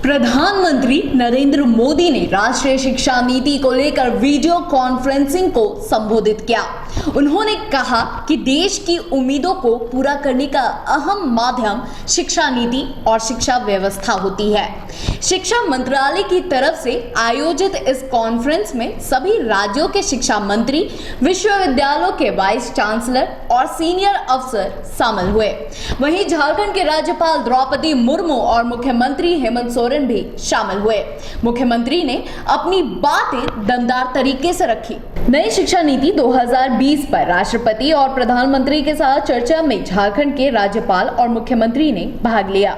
प्रधानमंत्री नरेंद्र मोदी ने राष्ट्रीय शिक्षा नीति को लेकर वीडियो कॉन्फ्रेंसिंग को संबोधित किया। उन्होंने कहा कि देश की उम्मीदों को पूरा करने का अहम माध्यम शिक्षा नीति और शिक्षा व्यवस्था होती है। शिक्षा मंत्रालय की तरफ से आयोजित इस कॉन्फ्रेंस में सभी राज्यों के शिक्षा मंत्री, विश्वविद्यालयों के वाइस चांसलर और सीनियर अफसर शामिल हुए। वहीं झारखंड के राज्यपाल द्रौपदी मुर्मू और मुख्यमंत्री हेमंत सोरेन भी शामिल हुए। मुख्यमंत्री ने अपनी बातें दमदार तरीके से रखी। नई शिक्षा नीति 2020 पर राष्ट्रपति और प्रधानमंत्री के साथ चर्चा में झारखंड के राज्यपाल और मुख्यमंत्री ने भाग लिया।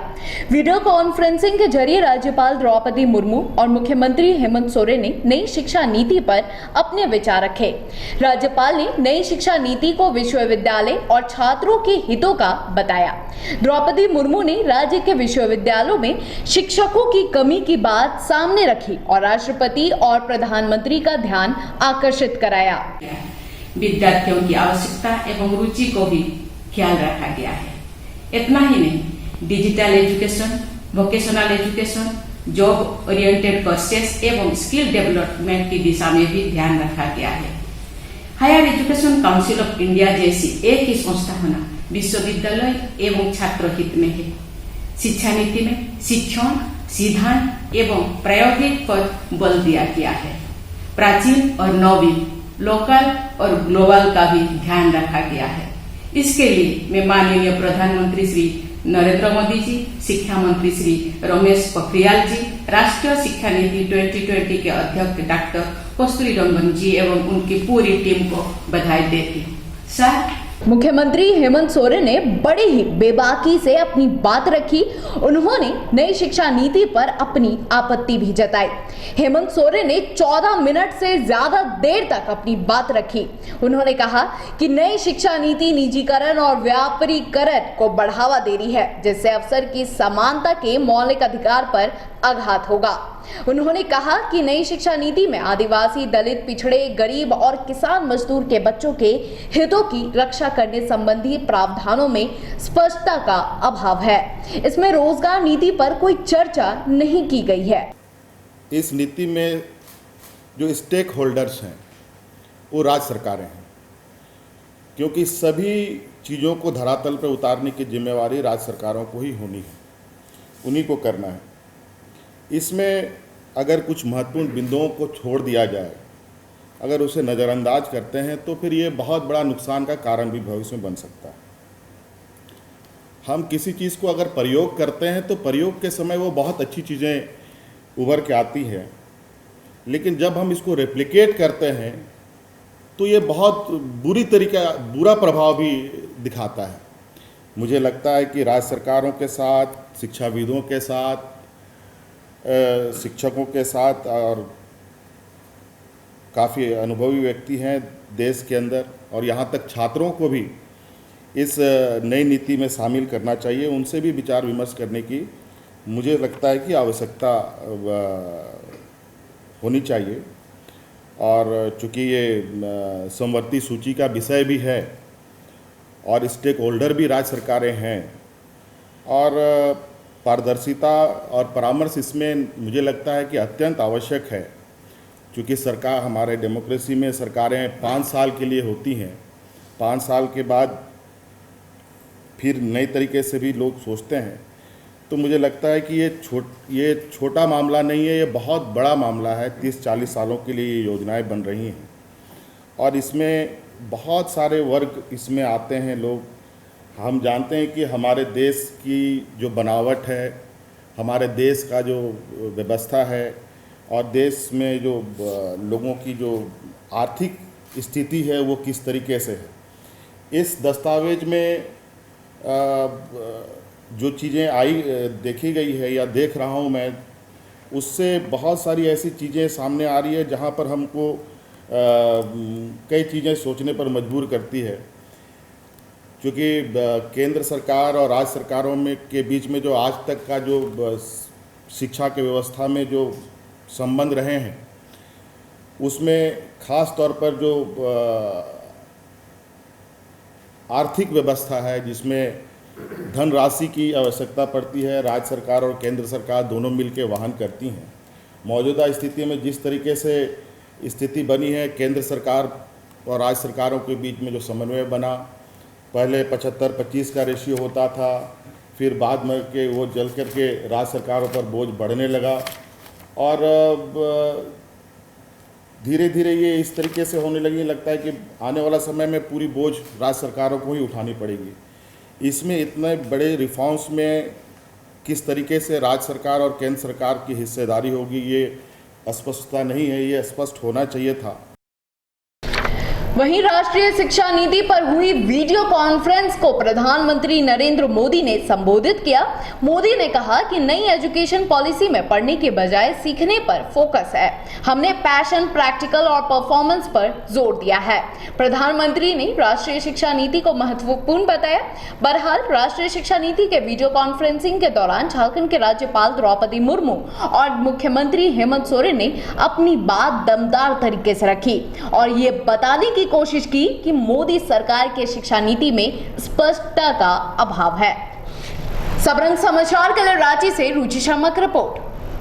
वीडियो कॉन्फ्रेंसिंग के जरिए राज्यपाल द्रौपदी मुर्मू और मुख्यमंत्री हेमंत सोरेन ने नई शिक्षा नीति पर अपने विचार रखे। राज्यपाल ने नई शिक्षा नीति को विश्वविद्यालय और छात्रों के हितों का बताया। द्रौपदी मुर्मू ने राज्य के विश्वविद्यालयों में शिक्षकों की कमी की बात सामने रखी और राष्ट्रपति और प्रधानमंत्री का ध्यान आकर्षित कराया। विद्यार्थियों की आवश्यकता एवं रुचि को भी ख्याल रखा गया है। इतना ही नहीं, digital education, vocational education, job oriented courses एवं स्किल डेवलपमेंट की दिशा में भी ध्यान रखा गया है। Higher education council of India जैसी एक ही संस्था होना विश्वविद्यालय एवं छात्र हित में है। शिक्षा नीति में शिक्षण, सिद्धांत एवं प्रायोगिक पर बल दिया गया है। प्राचीन और नवीन, लोकल और ग्लोबल का भी ध्यान रखा गया है। इसके लिए मैं माननीय प्रधानमंत्री श्री नरेंद्र मोदी जी, शिक्षा मंत्री श्री रमेश पोखरियाल जी, राष्ट्रीय शिक्षा नीति 2020 के अध्यक्ष डॉक्टर कस्तूरीरंगन जी एवं उनकी पूरी टीम को बधाई देती हूँ। मुख्यमंत्री हेमंत सोरेन ने बड़े ही बेबाकी से अपनी बात रखी। उन्होंने नई शिक्षा नीति पर अपनी आपत्ति भी जताई। हेमंत सोरेन ने 14 मिनट से ज्यादा देर तक अपनी बात रखी। उन्होंने कहा कि नई शिक्षा नीति निजीकरण और व्यापारीकरण को बढ़ावा दे रही है, जिससे अवसर की समानता के मौलिक अधिकार पर आघात होगा। उन्होंने कहा कि नई शिक्षा नीति में आदिवासी, दलित, पिछड़े, गरीब और किसान मजदूर के बच्चों के हितों की रक्षा करने संबंधी प्रावधानों में स्पष्टता का अभाव है। इसमें रोजगार नीति पर कोई चर्चा नहीं की गई है। इस नीति में जो स्टेक होल्डर्स हैं वो राज्य सरकारें हैं, क्योंकि सभी चीज़ों को धरातल पर उतारने की जिम्मेवारी राज्य सरकारों को ही होनी है, उन्हीं को करना है। इसमें अगर कुछ महत्वपूर्ण बिंदुओं को छोड़ दिया जाए, अगर उसे नज़रअंदाज करते हैं तो फिर ये बहुत बड़ा नुकसान का कारण भी भविष्य में बन सकता है। हम किसी चीज़ को अगर प्रयोग करते हैं तो प्रयोग के समय वो बहुत अच्छी चीज़ें उभर के आती हैं, लेकिन जब हम इसको रेप्लिकेट करते हैं तो ये बहुत बुरा प्रभाव भी दिखाता है। मुझे लगता है कि राज्य सरकारों के साथ, शिक्षाविदों के साथ, शिक्षकों के साथ और काफ़ी अनुभवी व्यक्ति हैं देश के अंदर, और यहाँ तक छात्रों को भी इस नई नीति में शामिल करना चाहिए। उनसे भी विचार विमर्श करने की मुझे लगता है कि आवश्यकता होनी चाहिए। और चूँकि ये समवर्ती सूची का विषय भी है और स्टेक होल्डर भी राज्य सरकारें हैं, और पारदर्शिता और परामर्श इसमें मुझे लगता है कि अत्यंत आवश्यक है। क्योंकि सरकार, हमारे डेमोक्रेसी में सरकारें 5 साल के लिए होती हैं। 5 साल के बाद फिर नए तरीके से भी लोग सोचते हैं। तो मुझे लगता है कि ये छोटा मामला नहीं है, ये बहुत बड़ा मामला है। 30-40 सालों के लिए ये योजनाएं बन रही हैं और इसमें बहुत सारे वर्ग इसमें आते हैं लोग। हम जानते हैं कि हमारे देश की जो बनावट है, हमारे देश का जो व्यवस्था है और देश में जो लोगों की जो आर्थिक स्थिति है वो किस तरीके से है। इस दस्तावेज में जो चीज़ें देखी गई है या देख रहा हूँ मैं, उससे बहुत सारी ऐसी चीज़ें सामने आ रही है जहाँ पर हमको कई चीज़ें सोचने पर मजबूर करती है। क्योंकि केंद्र सरकार और राज्य सरकारों में के बीच mau जो आज तक का जो शिक्षा के व्यवस्था में जो संबंध रहे हैं, उसमें ख़ास तौर पर जो आर्थिक व्यवस्था है, जिसमें धनराशि की आवश्यकता पड़ती है। राज्य सरकार और केंद्र सरकार दोनों मिलकर वहन करती हैं। मौजूदा स्थिति में जिस तरीके से स्थिति बनी है, केंद्र सरकार और राज्य सरकारों के बीच में जो समन्वय बना, पहले 75-25 का रेशियो होता था, फिर बाद में के वो जल करके राज्य सरकारों पर बोझ बढ़ने लगा और धीरे धीरे ये इस तरीके से होने लगी। लगता है कि आने वाला समय में पूरी बोझ राज्य सरकारों को ही उठानी पड़ेगी। इसमें इतने बड़े रिफॉर्म्स में किस तरीके से राज्य सरकार और केंद्र सरकार की हिस्सेदारी होगी, ये स्पष्टता नहीं है, ये स्पष्ट होना चाहिए था। वहीं राष्ट्रीय शिक्षा नीति पर हुई वीडियो कॉन्फ्रेंस को प्रधानमंत्री नरेंद्र मोदी ने संबोधित किया। मोदी ने कहा कि नई एजुकेशन पॉलिसी में पढ़ने के बजाय सीखने पर फोकस है। हमने पैशन, प्रैक्टिकल और परफॉर्मेंस पर जोर दिया है। प्रधानमंत्री ने राष्ट्रीय शिक्षा नीति को महत्वपूर्ण बताया। बहरहाल राष्ट्रीय शिक्षा नीति के वीडियो कॉन्फ्रेंसिंग के दौरान झारखंड के राज्यपाल द्रौपदी मुर्मू और मुख्यमंत्री हेमंत सोरेन ने अपनी बात दमदार तरीके से रखी और ये बताने की कोशिश की कि मोदी सरकार के शिक्षा नीति में स्पष्टता का अभाव है। सबरंग समाचार के लिए रांची से रुचि शर्मा की रिपोर्ट।